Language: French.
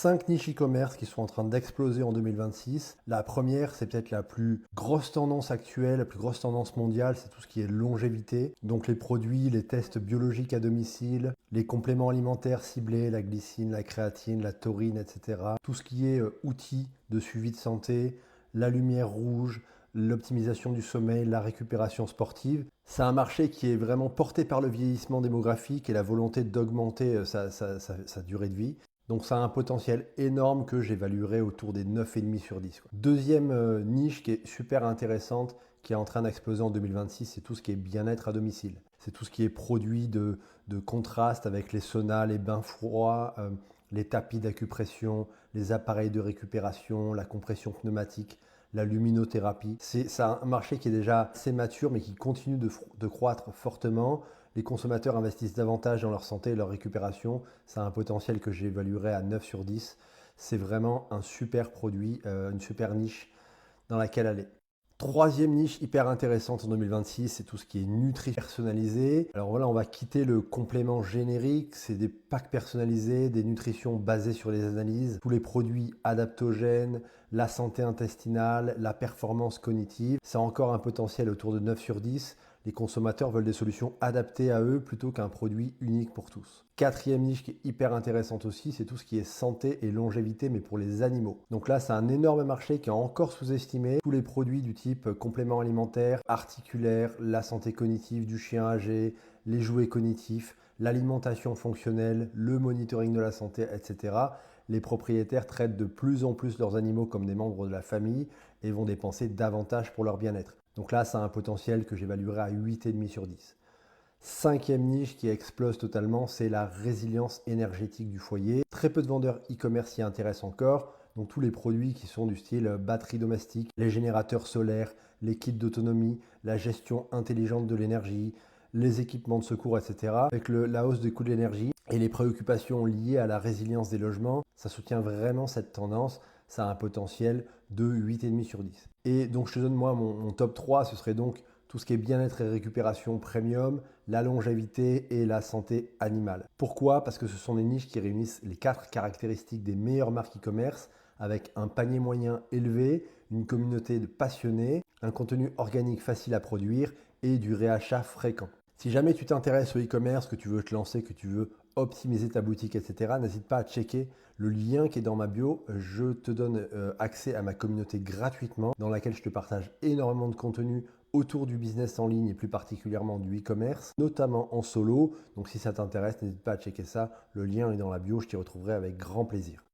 5 niches e-commerce qui sont en train d'exploser en 2026. La première, c'est peut-être la plus grosse tendance actuelle, la plus grosse tendance mondiale, c'est tout ce qui est longévité. Donc les produits, les tests biologiques à domicile, les compléments alimentaires ciblés, la glycine, la créatine, la taurine, etc. Tout ce qui est outils de suivi de santé, la lumière rouge, l'optimisation du sommeil, la récupération sportive. C'est un marché qui est vraiment porté par le vieillissement démographique et la volonté d'augmenter sa durée de vie. Donc ça a un potentiel énorme que j'évaluerais autour des 9,5 sur 10, quoi. Deuxième niche qui est super intéressante, qui est en train d'exploser en 2026, c'est tout ce qui est bien-être à domicile. C'est tout ce qui est produit de contraste avec les saunas, les bains froids, les tapis d'acupression, les appareils de récupération, la compression pneumatique, la luminothérapie. C'est un marché qui est déjà assez mature mais qui continue de croître fortement. Les consommateurs investissent davantage dans leur santé et leur récupération. Ça a un potentiel que j'évaluerais à 9 sur 10. C'est vraiment un super produit, une super niche dans laquelle aller. Troisième niche hyper intéressante en 2026, c'est tout ce qui est nutri personnalisé. Alors voilà, on va quitter le complément générique, c'est des packs personnalisés, des nutritions basées sur les analyses, tous les produits adaptogènes, la santé intestinale, la performance cognitive. Ça a encore un potentiel autour de 9 sur 10. Les consommateurs veulent des solutions adaptées à eux plutôt qu'un produit unique pour tous. Quatrième niche qui est hyper intéressante aussi, c'est tout ce qui est santé et longévité, mais pour les animaux. Donc là, c'est un énorme marché qui est encore sous-estimé. Tous les produits du type compléments alimentaires, articulaires, la santé cognitive du chien âgé, les jouets cognitifs, l'alimentation fonctionnelle, le monitoring de la santé, etc. Les propriétaires traitent de plus en plus leurs animaux comme des membres de la famille et vont dépenser davantage pour leur bien-être. Donc là, ça a un potentiel que j'évaluerai à 8,5 sur 10. Cinquième niche qui explose totalement, c'est la résilience énergétique du foyer. Très peu de vendeurs e-commerce s'y intéressent encore. Donc tous les produits qui sont du style batterie domestique, les générateurs solaires, les kits d'autonomie, la gestion intelligente de l'énergie, les équipements de secours, etc. Avec la hausse des coûts de l'énergie et les préoccupations liées à la résilience des logements, ça soutient vraiment cette tendance. Ça a un potentiel de 8,5 sur 10. Et donc je te donne moi mon top 3, ce serait donc tout ce qui est bien-être et récupération premium, la longévité et la santé animale. Pourquoi? Parce que ce sont des niches qui réunissent les 4 caractéristiques des meilleures marques e-commerce avec un panier moyen élevé, une communauté de passionnés, un contenu organique facile à produire et du réachat fréquent. Si jamais tu t'intéresses au e-commerce, que tu veux te lancer, que tu veux optimiser ta boutique, etc., n'hésite pas à checker le lien qui est dans ma bio. Je te donne accès à ma communauté gratuitement dans laquelle je te partage énormément de contenu autour du business en ligne et plus particulièrement du e-commerce, notamment en solo. Donc si ça t'intéresse, n'hésite pas à checker ça. Le lien est dans la bio, je t'y retrouverai avec grand plaisir.